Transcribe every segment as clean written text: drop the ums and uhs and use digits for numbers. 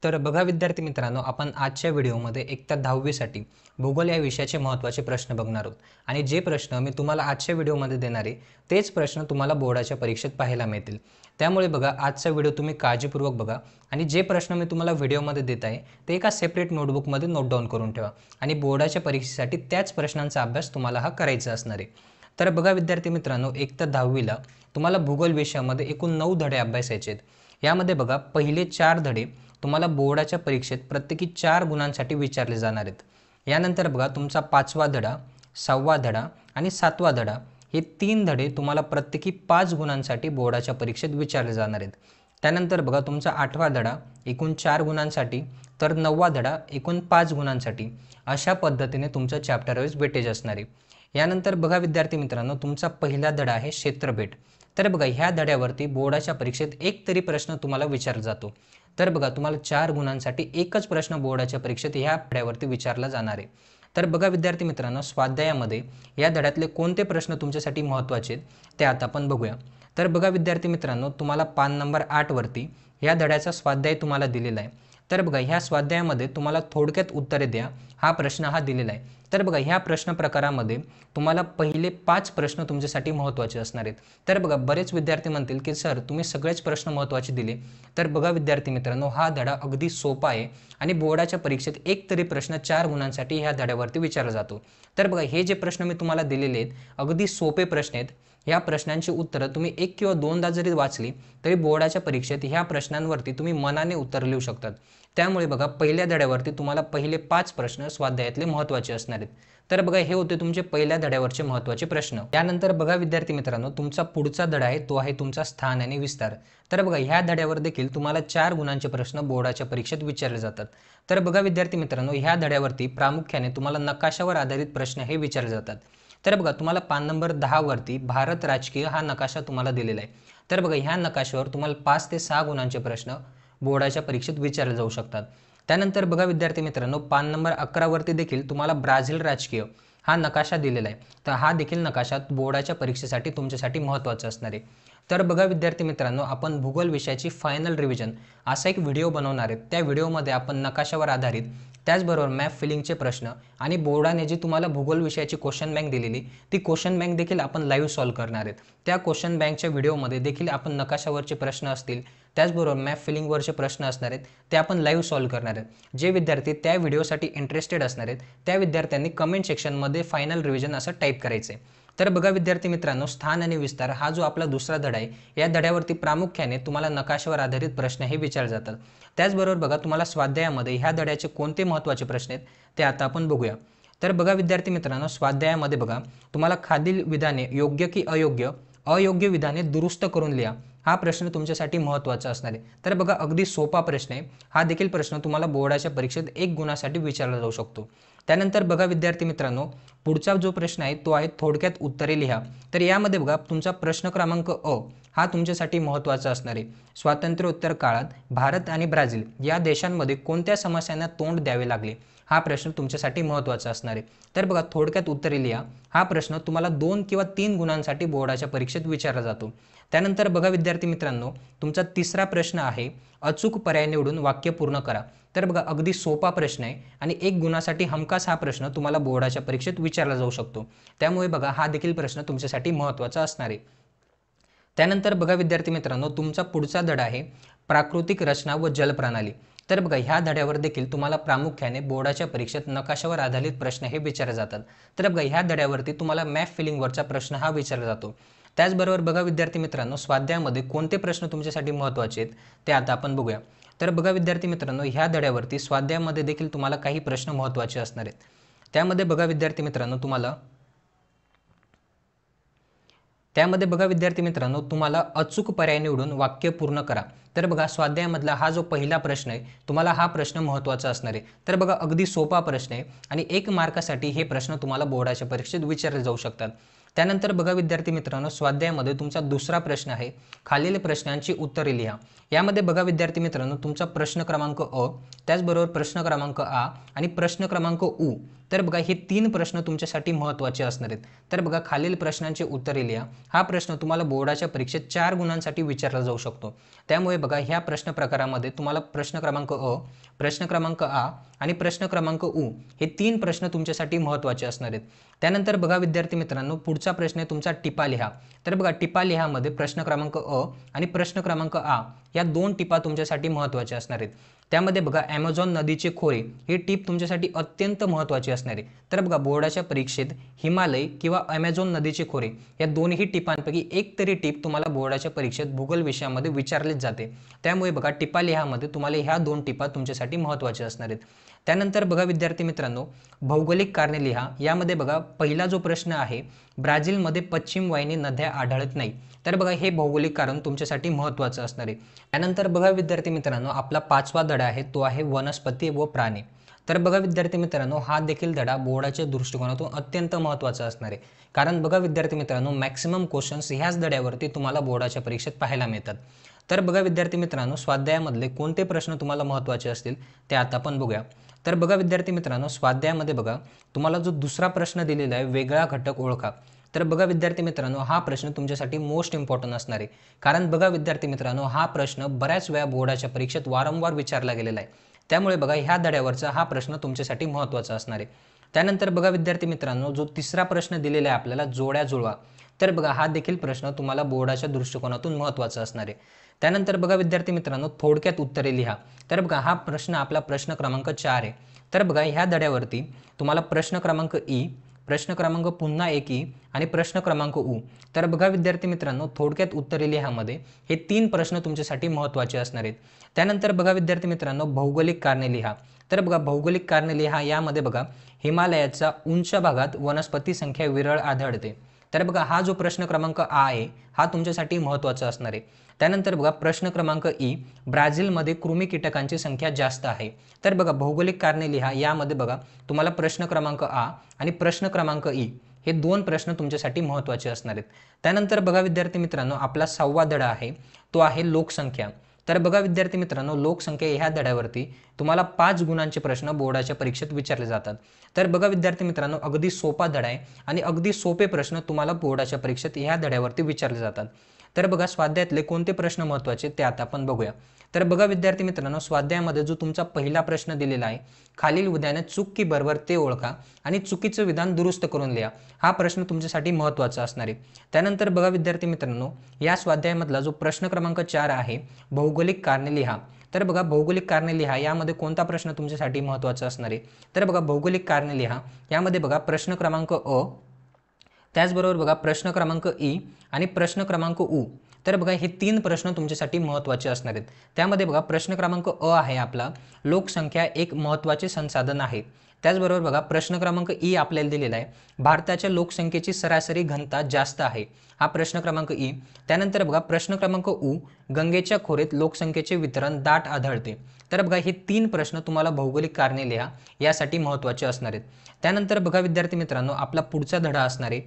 तर बघा विद्यार्थी मित्रांनो, आपण आजच्या व्हिडिओमध्ये इयत्ता 10वी साठी भूगोल या विषयाचे महत्त्वाचे प्रश्न बघणार आहोत आणि जे प्रश्न मी तुम्हाला आजच्या व्हिडिओमध्ये देणार आहे तेच प्रश्न तुम्हाला बोर्डाच्या परीक्षेत पाहायला मिळतील। त्यामुळे बघा आजचा व्हिडिओ तुम्ही काळजीपूर्वक बघा आणि जे प्रश्न मी तुम्हाला व्हिडिओमध्ये देत आहे ते एका सेपरेट नोटबुकमध्ये नोट डाउन करून ठेवा आणि बोर्डाच्या परीक्षेसाठी त्याच प्रश्नांचा अभ्यास तुम्हाला हा करायचा असणार आहे। तर बघा विद्यार्थी मित्रांनो, इयत्ता 10वीला तुम्हाला भूगोल विषयामध्ये एकूण 9 धडे अभ्यासायचे आहेत। यामध्ये बघा पहिले 4 धडे तुम्हाला बोर्डाच्या परीक्षेत प्रत्येकी 4 गुणांसाठी विचारले जाणार आहेत। यानंतर बघा तुमचा 5वा धडा, 6वा धडा आणि 7वा धडा हे 3 धडे तुम्हाला प्रत्येकी 5 गुणांसाठी बोर्डाच्या परीक्षेत विचारले जाणार आहेत। त्यानंतर बघा तुमचा 8वा धडा एकूण 4 गुणांसाठी, तर 9वा धडा एकूण 5 गुणांसाठी। अशा पद्धतीने तुमचं चॅप्टर वाईज वेटेज असणार आहे। यानंतर बघा विद्यार्थी मित्रांनो, तुमचा पहिला धडा आहे क्षेत्रफळ। तर बघा ह्या धड्यावरती बोर्डाच्या परीक्षेत एक तरी प्रश्न तुम्हाला विचारला जातो। तर बघा तुम्हाला 4 गुणांसाठी एकच प्रश्न बोर्डाच्या परीक्षेत ह्या धड्यावरती विचारला जाणार आहे। तर बघा विद्यार्थी मित्रांनो, स्वाध्यायामध्ये या धड्यातले कोणते प्रश्न तुमच्यासाठी महत्त्वाचे आहेत ते आता आपण बघूया। तर बघा विद्यार्थी मित्रांनो, तुम्हाला पान नंबर 8 वरती या धड्याचा स्वाध्याय तुम्हाला दिलेला आहे। तर बघा ह्या स्वाध्यायामध्ये तुम्हाला थोडक्यात उत्तरे द्या हा प्रश्न हा दिलेला आहे। तर बघा ह्या प्रश्न प्रकारामध्ये तुम्हाला पहिले 5 प्रश्न तुमच्यासाठी महत्त्वाचे असणार आहेत। तर बघा बरेच विद्यार्थी म्हणतील की सर तुम्ही सगळेच प्रश्न महत्त्वाचे दिले। तर बघा विद्यार्थी मित्रांनो, हा धडा अगदी सोपा आहे आणि बोर्डाच्या परीक्षेत एक तरी प्रश्न 4 गुणांसाठी ह्या धड्यावरती विचारला जातो। तर बघा हे जे प्रश्न मी तुम्हाला दिलेले आहेत अगदी सोपे प्रश्न आहेत। या प्रश्नांची उत्तरं तुम्ही 1 किंवा 2दा जरी वाचली तरी बोर्डाच्या परीक्षेत ह्या प्रश्नांवरती तुम्ही मनाने उत्तर लिहू शकतात। त्यामुळे बघा पहिल्या धड्यावरती तुम्हाला पहिले 5 प्रश्न स्वाध्यायातले महत्त्वाचे असणार आहेत। तर बघा हे होते तुमचे पहिल्या धड्यावरचे महत्त्वाचे प्रश्न। त्यानंतर बघा विद्यार्थी मित्रांनो, तुमचा पुढचा धडा आहे तो आहे तुमचा स्थान आणि विस्तार। तर बघा ह्या धड्यावर देखील तुम्हाला 4 गुणांचे प्रश्न बोर्डाच्या परीक्षेत विचारले जातात। तर बघा विद्यार्थी मित्रांनो, ह्या धड्यावरती प्रामुख्याने तुम्हाला नकाशावर आधारित प्रश्न हे विचारले जातात। तर बघा तुम्हाला पान नंबर 10 वरती भारत राजकीय हा नकाशा तुम्हाला दिलेला आहे। तर बघा ह्या नकाशावर तुम्हाला 5 ते 6 गुणांचे प्रश्न बोर्डाच्या परीक्षेत विचारले जाऊ शकतात। त्यानंतर बघा विद्यार्थी मित्रांनो, पान नंबर 11 वरती देखील तुम्हाला ब्राझील राजकीय हा नकाशा दिलेला आहे। तर हा देखील नकाशा बोर्डाच्या परीक्षेसाठी तुमच्यासाठी महत्त्वाचा असणार आहे। तर बघा विद्यार्थी मित्रांनो, आपण भूगोल विषयाची फायनल रिव्हिजन असा एक व्हिडिओ बनवणार आहे। त्या व्हिडिओमध्ये आपण नकाशावर आधारित त्याचबरोबर मॅप फिलिंगचे प्रश्न आणि बोर्डाने जी तुम्हाला भूगोल विषयाची क्वेश्चन बँक दिलेली ती क्वेश्चन बँक देखील आपण लाईव्ह सॉल्व्ह करणार आहेत। त्या क्वेश्चन बँकच्या व्हिडिओमध्ये देखील आपण नकाशावरचे प्रश्न असतील त्याचबरोबर मॅप फिलिंगवरचे प्रश्न असणार आहेत ते आपण लाईव्ह सॉल्व्ह करणार आहेत। जे विद्यार्थी त्या व्हिडिओसाठी इंटरेस्टेड असणार आहेत त्या विद्यार्थ्यांनी कमेंट सेक्शनमध्ये फायनल रिव्हिजन असं टाईप करायचं आहे। तर बघा विद्यार्थी मित्रांनो, स्थान आणि विस्तार हा जो आपला दुसरा धडा आहे या धड्यावरती प्रामुख्याने तुम्हाला नकाशावर आधारित प्रश्न हे विचारले जातात। त्याचबरोबर बघा तुम्हाला स्वाध्यायामध्ये ह्या धड्याचे कोणते महत्त्वाचे प्रश्न आहेत ते आता आपण बघूया। तर बघा विद्यार्थी मित्रांनो, स्वाध्यायामध्ये बघा तुम्हाला खालील विधाने योग्य की अयोग्य, अयोग्य विधाने दुरुस्त करून लिहा हा प्रश्न तुमच्यासाठी महत्त्वाचा असणार आहे। तर बघा अगदी सोपा प्रश्न आहे। हा देखील प्रश्न तुम्हाला बोर्डाच्या परीक्षेत 1 गुणासाठी विचारला जाऊ शकतो। त्यानंतर बघा विद्यार्थी मित्रांनो, पुढचा जो प्रश्न आहे तो आहे थोडक्यात उत्तरे लिहा। तर यामध्ये बघा तुमचा प्रश्न क्रमांक अ हा तुमच्यासाठी महत्त्वाचा असणार आहे। स्वातंत्र्योत्तर काळात भारत आणि ब्राझील या देशांमध्ये कोणत्या समस्यांना तोंड द्यावे लागले हा प्रश्न तुमच्यासाठी महत्त्वाचा असणार आहे। तर बघा थोडक्यात उत्तरे लिहा हा प्रश्न तुम्हाला 2 किंवा 3 गुणांसाठी बोर्डाच्या परीक्षेत विचारला जातो। त्यानंतर बघा विद्यार्थी मित्रांनो, तुमचा तिसरा प्रश्न आहे अचूक पर्याय निवडून वाक्य पूर्ण करा। तर बघा अगदी सोपा प्रश्न आहे आणि 1 गुणासाठी हमखास हा प्रश्न तुम्हाला बोर्डाच्या परीक्षेत विचारला जाऊ शकतो। त्यामुळे बघा हा देखील प्रश्न तुमच्यासाठी महत्त्वाचा असणार आहे। त्यानंतर बघा विद्यार्थी मित्रांनो, तुमचा पुढचा धडा आहे प्राकृतिक रचना व जलप्रणाली। तर बघा ह्या धड्यावर देखील तुम्हाला प्रामुख्याने बोर्डाच्या परीक्षेत नकाशावर आधारित प्रश्न हे विचारले जातात। तर बघा ह्या धड्यावरती तुम्हाला मॅप फिलिंगवरचा प्रश्न हा विचारला जातो। त्याचबरोबर बघा विद्यार्थी मित्रांनो, स्वाध्यायामध्ये कोणते प्रश्न तुमच्यासाठी महत्त्वाचे आहेत ते आता आपण बघूया। तर बघा विद्यार्थी मित्रांनो, ह्या धड्यावरती स्वाध्यायामध्ये देखील तुम्हाला काही प्रश्न महत्त्वाचे असणार आहेत। त्यामध्ये बघा विद्यार्थी मित्रांनो तुम्हाला अचूक पर्याय निवडून वाक्य पूर्ण करा। तर बघा स्वाध्यायामधला हा जो पहिला प्रश्न आहे तुम्हाला हा प्रश्न महत्त्वाचा असणार आहे। तर बघा अगदी सोपा प्रश्न आहे आणि 1 मार्कासाठी हे प्रश्न तुम्हाला बोर्डाच्या परीक्षेत विचारले जाऊ शकतात। त्यानंतर बघा विद्यार्थी मित्रांनो, स्वाध्यायामध्ये तुमचा दुसरा प्रश्न आहे खालील प्रश्नांची उत्तरे लिहा। यामध्ये बघा विद्यार्थी मित्रांनो, तुमचा प्रश्न क्रमांक अ, त्याचबरोबर प्रश्न क्रमांक आ आणि प्रश्न क्रमांक उ तर बघा हे 3 प्रश्न तुमच्यासाठी महत्त्वाचे असणार आहेत। तर बघा खालील प्रश्नांची उत्तरे लिहा। हा प्रश्न तुम्हाला बोर्डाच्या परीक्षेत 4 गुणांसाठी विचारला जाऊ शकतो। त्यामुळे बघा ह्या प्रश्न प्रकारामध्ये तुम्हाला प्रश्न क्रमांक अ, प्रश्न क्रमांक आ आणि प्रश्न क्रमांक उ हे 3 प्रश्न तुमच्यासाठी महत्त्वाचे असणार आहेत। त्यानंतर बघा विद्यार्थी मित्रांनो, पुढचा प्रश्न आहे तुमचा टिपा लिहा। तर बघा टिपा लिहा मध्ये प्रश्न क्रमांक अ आणि प्रश्न क्रमांक आ या 2 टिपा तुमच्यासाठी महत्त्वाच्या असणार आहेत। त्यामध्ये बघा ॲमेझॉन नदीचे खोरे ही टिप तुमच्यासाठी अत्यंत महत्त्वाची असणार आहे। तर बघा बोर्डाच्या परीक्षेत हिमालय किंवा ॲमेझॉन नदीचे खोरे या दोन्ही टिपांपैकी एक तरी टिप तुम्हाला बोर्डाच्या परीक्षेत भूगोल विषयामध्ये विचारलीच जाते। त्यामुळे बघा टिपा लिहामध्ये तुम्हाला ह्या 2 टिपा तुमच्यासाठी महत्त्वाच्या असणार आहेत। त्यानंतर बघा विद्यार्थी मित्रांनो, भौगोलिक कारणे लिहा। यामध्ये बघा पहिला जो प्रश्न आहे, ब्राझीलमध्ये पश्चिम वाहिनी नद्या आढळत नाही। तर बघा हे भौगोलिक कारण तुमच्यासाठी महत्त्वाचं असणार आहे। त्यानंतर बघा विद्यार्थी मित्रांनो, आपला 5वा धडा आहे तो आहे वनस्पती व प्राणी। तर बघा विद्यार्थी मित्रांनो, हा देखील धडा बोर्डाच्या दृष्टिकोनातून अत्यंत महत्त्वाचा असणार आहे। कारण बघा विद्यार्थी मित्रांनो, मॅक्सिमम क्वेश्चन्स ह्याच धड्यावरती तुम्हाला बोर्डाच्या परीक्षेत पाहायला मिळतात। तर बघा विद्यार्थी मित्रांनो, स्वाध्यायामधले कोणते प्रश्न तुम्हाला महत्त्वाचे असतील ते आता आपण बघूया। तर बघा विद्यार्थी मित्रांनो, स्वाध्यायामध्ये बघा तुम्हाला जो दुसरा प्रश्न दिलेला आहे, वेगळा घटक ओळखा। तर बघा विद्यार्थी मित्रांनो, हा प्रश्न तुमच्यासाठी मोस्ट इम्पॉर्टंट असणार आहे। कारण बघा विद्यार्थी मित्रांनो, हा प्रश्न बऱ्याच वेळा बोर्डाच्या परीक्षेत वारंवार विचारला गेलेला आहे। त्यामुळे बघा ह्या धड्यावरचा हा प्रश्न तुमच्यासाठी महत्त्वाचा असणार आहे। त्यानंतर बघा विद्यार्थी मित्रांनो, जो तिसरा प्रश्न दिलेला आहे आपल्याला, जोड्या जुळवा। तर बघा हा देखील प्रश्न तुम्हाला बोर्डाच्या दृष्टिकोनातून महत्त्वाचा असणार आहे। त्यानंतर बघा विद्यार्थी मित्रांनो, थोडक्यात उत्तरे लिहा। तर बघा हा प्रश्न आपला प्रश्न क्रमांक 4 आहे। तर बघा ह्या धड्यावरती तुम्हाला प्रश्न क्रमांक ई, प्रश्न क्रमांक पुन्हा एक ई आणि प्रश्न क्रमांक उ। तर बघा विद्यार्थी मित्रांनो, थोडक्यात उत्तरे लिहामध्ये हे 3 प्रश्न तुमच्यासाठी महत्त्वाचे असणार आहेत। त्यानंतर बघा विद्यार्थी मित्रांनो, भौगोलिक कारणे लिहा। तर बघा भौगोलिक कारणे लिहा यामध्ये बघा हिमालयाच्या उंच भागात वनस्पती संख्या विरळ आढळते। तर बघा हा जो प्रश्न क्रमांक आ आहे हा तुमच्यासाठी महत्त्वाचा असणार आहे। त्यानंतर बघा प्रश्न क्रमांक ई, ब्राझीलमध्ये कृमी कीटकांची संख्या जास्त आहे। तर बघा भौगोलिक कारणे लिहा यामध्ये बघा तुम्हाला प्रश्न क्रमांक आ आणि प्रश्न क्रमांक ई हे 2 प्रश्न तुमच्यासाठी महत्त्वाचे असणार आहेत। त्यानंतर बघा विद्यार्थी मित्रांनो, आपला 6वा धडा आहे तो आहे लोकसंख्या। तर बघा विद्यार्थी मित्रांनो, लोकसंख्या ह्या धड्यावरती तुम्हाला 5 गुणांचे प्रश्न बोर्डाच्या परीक्षेत विचारले जातात। तर बघा विद्यार्थी मित्रांनो, अगदी सोपा धडा आहे आणि अगदी सोपे प्रश्न तुम्हाला बोर्डाच्या परीक्षेत ह्या धड्यावरती विचारले जातात। तर बघा स्वाध्यायातले कोणते प्रश्न महत्त्वाचे ते आता आपण बघूया। तर बघा विद्यार्थी मित्रांनो, स्वाध्यायामध्ये जो तुमचा पहिला प्रश्न दिलेला आहे, खालील विधानात चूक की बरोबर ते ओळखा आणि चुकीचं विधान दुरुस्त करून लिहा। हा प्रश्न तुमच्यासाठी महत्त्वाचा असणार आहे। त्यानंतर बघा विद्यार्थी मित्रांनो, या स्वाध्यायामधला जो प्रश्न क्रमांक 4 आहे, भौगोलिक कारणे लिहा। तर बघा भौगोलिक कारणे लिहा यामध्ये कोणता प्रश्न तुमच्यासाठी महत्त्वाचा असणार आहे? तर बघा भौगोलिक कारणे लिहा यामध्ये बघा प्रश्न क्रमांक अ, त्याचबरोबर बघा प्रश्न क्रमांक ई आणि प्रश्न क्रमांक उ। तर बघा हे 3 प्रश्न तुमच्यासाठी महत्त्वाचे असणार आहेत। त्यामध्ये बघा प्रश्न क्रमांक अ आहे आपला, लोकसंख्या एक महत्त्वाचे संसाधन आहे। त्याचबरोबर बघा प्रश्न क्रमांक ई आपल्याला दिलेला आहे, भारताच्या लोकसंख्येची सरासरी घनता जास्त आहे। हा प्रश्न क्रमांक ई। त्यानंतर बघा प्रश्न क्रमांक उ, गंगेच्या खोरेत लोकसंख्येचे वितरण दाट आढळते। तर बघा हे 3 प्रश्न तुम्हाला भौगोलिक कारणे लिहा यासाठी महत्त्वाचे असणार आहेत। त्यानंतर बघा विद्यार्थी मित्रांनो, आपला पुढचा धडा असणार आहे,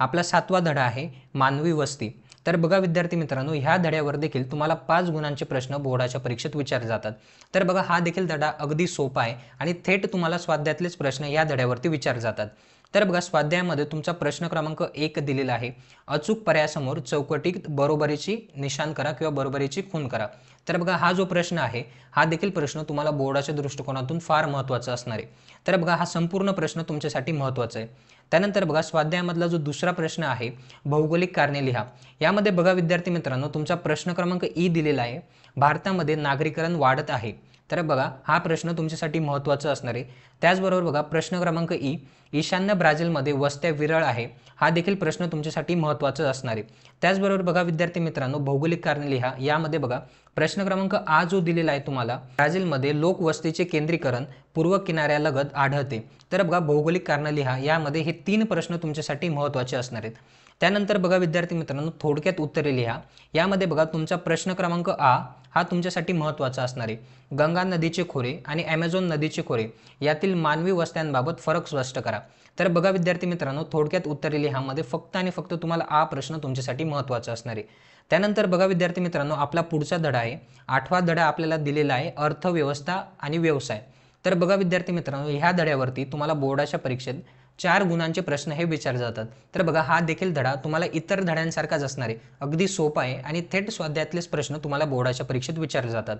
आपला 7वा धडा आहे मानवी वस्ती। तर बघा विद्यार्थी मित्रांनो, ह्या धड्यावर देखील तुम्हाला 5 गुणांचे प्रश्न बोर्डाच्या परीक्षेत विचारले जातात। तर बघा हा देखील धडा अगदी सोपा आहे आणि थेट तुम्हाला स्वाध्यायातलेच प्रश्न या धड्यावरती विचारले जातात। तर बघा स्वाध्यायामध्ये तुमचा प्रश्न क्रमांक 1 दिलेला आहे, अचूक पर्यायासमोर चौकटीत बरोबरीची निशाण करा किंवा बरोबरीची खूण करा। तर बघा हा जो प्रश्न आहे हा देखील प्रश्न तुम्हाला बोर्डाच्या दृष्टिकोनातून फार महत्त्वाचा असणार आहे। तर बघा हा संपूर्ण प्रश्न तुमच्यासाठी महत्त्वाचा आहे। त्यानंतर बघा स्वाध्यायामधला जो दुसरा प्रश्न आहे, भौगोलिक कारणे लिहा। यामध्ये बघा विद्यार्थी मित्रांनो, तुमचा प्रश्न क्रमांक ई दिलेला आहे, भारतामध्ये नागरीकरण वाढत आहे। तर बघा हा प्रश्न तुमच्यासाठी महत्त्वाचा असणार आहे। त्याचबरोबर बघा प्रश्न क्रमांक ई, ईशान्य ब्राझीलमध्ये वस्त्या विरळ आहे। हा देखील प्रश्न तुमच्यासाठी महत्त्वाचा असणार आहे। त्याचबरोबर बघा विद्यार्थी मित्रांनो, भौगोलिक कारणे लिहा यामध्ये बघा प्रश्न क्रमांक आ जो दिलेला आहे तुम्हाला, ब्राझीलमध्ये लोकवस्तीचे केंद्रीकरण पूर्व किनाऱ्यालगत आढळते। तर बघा भौगोलिक कारणे लिहा यामध्ये हे 3 प्रश्न तुमच्यासाठी महत्त्वाचे असणार आहेत। त्यानंतर बघा विद्यार्थी मित्रांनो, थोडक्यात उत्तरे लिहा। यामध्ये बघा तुमचा प्रश्न क्रमांक आ हा तुमच्यासाठी महत्त्वाचा असणार आहे, गंगा नदीचे खोरे आणि ॲमेझॉन नदीचे खोरे यातील मानवी वस्त्यांबाबत फरक स्पष्ट करा। तर बघा विद्यार्थी मित्रांनो, थोडक्यात उत्तरे लिहामध्ये फक्त आणि फक्त तुम्हाला आ प्रश्न तुमच्यासाठी महत्त्वाचा असणार आहे। त्यानंतर बघा विद्यार्थी मित्रांनो, आपला पुढचा धडा आहे, 8वा धडा आपल्याला दिलेला आहे, अर्थव्यवस्था आणि व्यवसाय। तर बघा विद्यार्थी मित्रांनो, ह्या धड्यावरती तुम्हाला बोर्डाच्या परीक्षेत 4 गुणांचे प्रश्न हे विचारले जातात। तर बघा हा देखील धडा तुम्हाला इतर धड्यांसारखाच असणार आहे, अगदी सोपा आहे आणि थेट स्वाध्यायातलेच प्रश्न तुम्हाला बोर्डाच्या परीक्षेत विचारले जातात।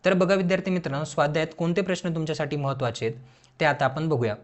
तर बघा विद्यार्थी मित्रांनो, स्वाध्यायात कोणते प्रश्न तुमच्यासाठी महत्त्वाचे आहेत ते आता आपण बघूया।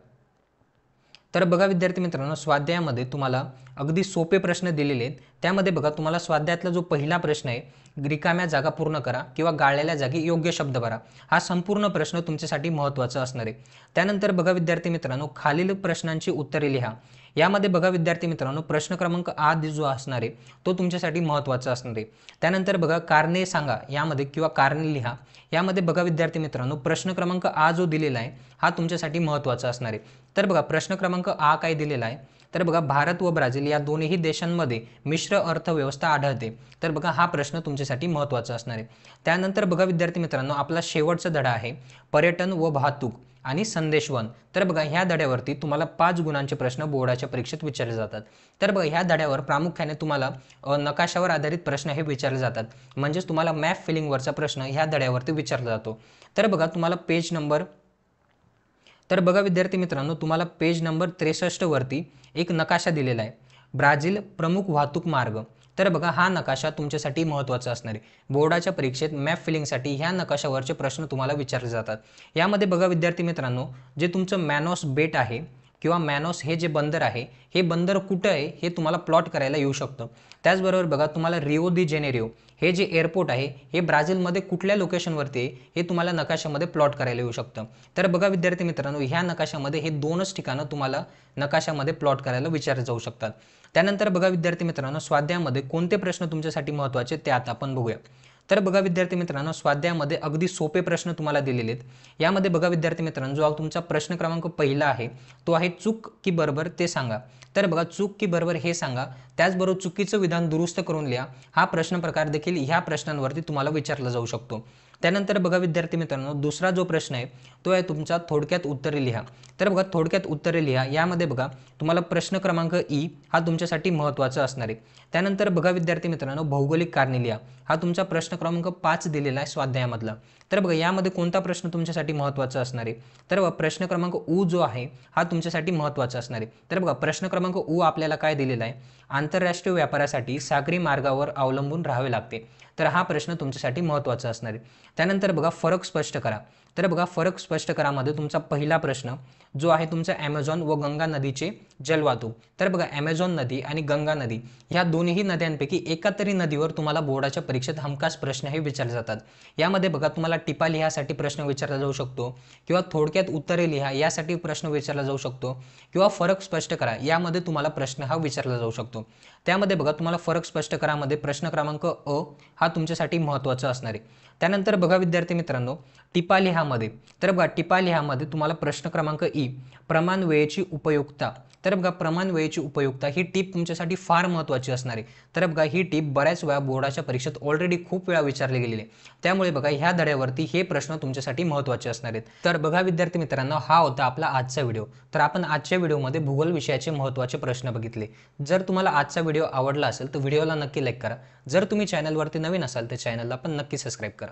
तर बघा विद्यार्थी मित्रांनो, स्वाध्यायामध्ये तुम्हाला अगदी सोपे प्रश्न दिलेले आहेत। त्यामध्ये बघा तुम्हाला स्वाध्यायातला जो पहिला प्रश्न आहे, रिकाम्या जागा पूर्ण करा किंवा गाळलेल्या जागी योग्य शब्द भरा, हा संपूर्ण प्रश्न तुमच्यासाठी महत्त्वाचा असणार आहे। त्यानंतर बघा विद्यार्थी मित्रांनो, खालील प्रश्नांची उत्तरे लिहा। यामध्ये बघा विद्यार्थी मित्रांनो, प्रश्न क्रमांक आधी जो असणार आहे तो तुमच्यासाठी महत्त्वाचा असणार आहे। त्यानंतर बघा कारणे सांगा यामध्ये किंवा कारणे लिहा, यामध्ये बघा विद्यार्थी मित्रांनो, प्रश्न क्रमांक आ जो दिलेला आहे हा तुमच्यासाठी महत्त्वाचा असणार आहे। तर बघा प्रश्न क्रमांक आ काय दिलेला आहे, तर बघा भारत व ब्राझील या दोन्ही देशांमध्ये मिश्र अर्थव्यवस्था आढळते। तर बघा हा प्रश्न तुमच्यासाठी महत्त्वाचा असणार आहे। त्यानंतर बघा विद्यार्थी मित्रांनो, आपला शेवटचा धडा आहे पर्यटन व वाहतूक आणि संदेशवहन। तर बघा ह्या धड्यावरती तुम्हाला 5 गुणांचे प्रश्न बोर्डाच्या परीक्षेत विचारले जातात। तर बघा ह्या धड्यावर प्रामुख्याने तुम्हाला नकाशावर आधारित प्रश्न हे विचारले जातात, म्हणजेच तुम्हाला मॅप फिलिंगवरचा प्रश्न ह्या धड्यावरती विचारला जातो। तर बघा तुम्हाला विद्यार्थी मित्रांनो, तुम्हाला पेज नंबर 63 वरती एक नकाशा दिलेला आहे, ब्राझील प्रमुख वाहतूक मार्ग। तर बघा हा नकाशा तुमच्यासाठी महत्त्वाचा असणार आहे। बोर्डाच्या परीक्षेत मॅप फिलिंगसाठी ह्या नकाशावरचे प्रश्न तुम्हाला विचारले जातात। यामध्ये बघा विद्यार्थी मित्रांनो, जे तुमचं मॅनॉस बेट आहे किंवा मॅनॉस हे जे बंदर आहे, हे बंदर कुठं आहे हे तुम्हाला प्लॉट करायला येऊ शकतं। त्याचबरोबर बघा तुम्हाला रिओ दी जेनेरिओ हे जे एअरपोर्ट आहे हे ब्राझीलमध्ये कुठल्या लोकेशनवरती आहे हे तुम्हाला नकाशामध्ये प्लॉट करायला येऊ शकतं। तर बघा विद्यार्थी मित्रांनो, ह्या नकाशामध्ये हे 2च ठिकाणं तुम्हाला नकाशामध्ये प्लॉट करायला विचारले जाऊ शकतात। त्यानंतर बघा विद्यार्थी मित्रांनो, स्वाध्यायामध्ये कोणते प्रश्न तुमच्यासाठी महत्त्वाचे ते आता आपण बघूया। तर बघा विद्यार्थी मित्रांनो, स्वाध्यायामध्ये अगदी सोपे प्रश्न तुम्हाला दिलेले आहेत। यामध्ये बघा विद्यार्थी मित्रांनो, जो तुमचा प्रश्न क्रमांक पहिला आहे तो आहे चूक की बरोबर ते सांगा। तर बघा चूक की बरोबर हे सांगा, त्याचबरोबर चुकीचं विधान दुरुस्त करून लिहा, हा प्रश्न प्रकार देखील ह्या प्रश्नांवरती तुम्हाला विचारला जाऊ शकतो। त्यानंतर बघा विद्यार्थी मित्रांनो, दुसरा जो प्रश्न आहे तो आहे तुमचा थोडक्यात उत्तरे लिहा। तर बघा थोडक्यात उत्तरे लिहा, यामध्ये बघा तुम्हाला प्रश्न क्रमांक ई हा तुमच्यासाठी महत्त्वाचा असणार आहे। त्यानंतर बघा विद्यार्थी मित्रांनो, भौगोलिक कारणे लिहा, हा तुमचा प्रश्न क्रमांक 5 दिलेला आहे स्वाध्यायामधला। तर बघा यामध्ये कोणता प्रश्न तुमच्यासाठी महत्त्वाचा असणार आहे, तर बघा प्रश्न क्रमांक उ जो आहे हा तुमच्यासाठी महत्त्वाचा असणार आहे। तर बघा प्रश्न क्रमांक उ आपल्याला काय दिलेला आहे, आंतरराष्ट्रीय व्यापारासाठी सागरी मार्गावर अवलंबून राहावे लागते। तर हा प्रश्न तुमच्यासाठी महत्त्वाचा असणार आहे। त्यानंतर बघा फरक स्पष्ट करा। तर बघा फरक स्पष्ट करामध्ये तुमचा पहिला प्रश्न जो आहे तुमचा ॲमेझॉन व गंगा नदीचे जलवाहतूक। तर बघा ॲमेझॉन नदी आणि गंगा नदी ह्या दोन्ही नद्यांपैकी एका तरी नदीवर तुम्हाला बोर्डाच्या परीक्षेत हमखास प्रश्न हे विचारले जातात। यामध्ये बघा तुम्हाला टिपा लिहासाठी प्रश्न विचारला जाऊ शकतो किंवा थोडक्यात उत्तरे लिहा यासाठी प्रश्न विचारला जाऊ शकतो किंवा फरक स्पष्ट करा यामध्ये तुम्हाला प्रश्न हा विचारला जाऊ शकतो। त्यामध्ये बघा तुम्हाला फरक स्पष्ट करामध्ये प्रश्न क्रमांक अ हा तुमच्यासाठी महत्त्वाचा असणार आहे। त्यानंतर बघा विद्यार्थी मित्रांनो, टिपा लिहामध्ये तर बघा टिपा लिहामध्ये तुम्हाला प्रश्न क्रमांक ई प्रमाण वेळेची उपयुक्तता। तर बघा प्रमाण वेळेची उपयुक्तता ही टीप तुमच्यासाठी फार महत्त्वाची असणार आहे। तर बघा ही टीप बऱ्याच वेळा बोर्डाच्या परीक्षेत ऑलरेडी खूप वेळा विचारली गेलेली आहे, त्यामुळे बघा ह्या धड्यावरती हे प्रश्न तुमच्यासाठी महत्त्वाचे असणार आहेत। तर बघा विद्यार्थी मित्रांनो, हा होता आपला आजचा व्हिडिओ। तर आपण आजच्या व्हिडिओमध्ये भूगोल विषयाचे महत्त्वाचे प्रश्न बघितले। जर तुम्हाला आजचा व्हिडिओ आवडला असेल तर व्हिडिओला नक्की लाईक करा। जर तुम्ही चॅनलवरती नवीन असाल तर चॅनलला पण नक्की सबस्क्राईब करा।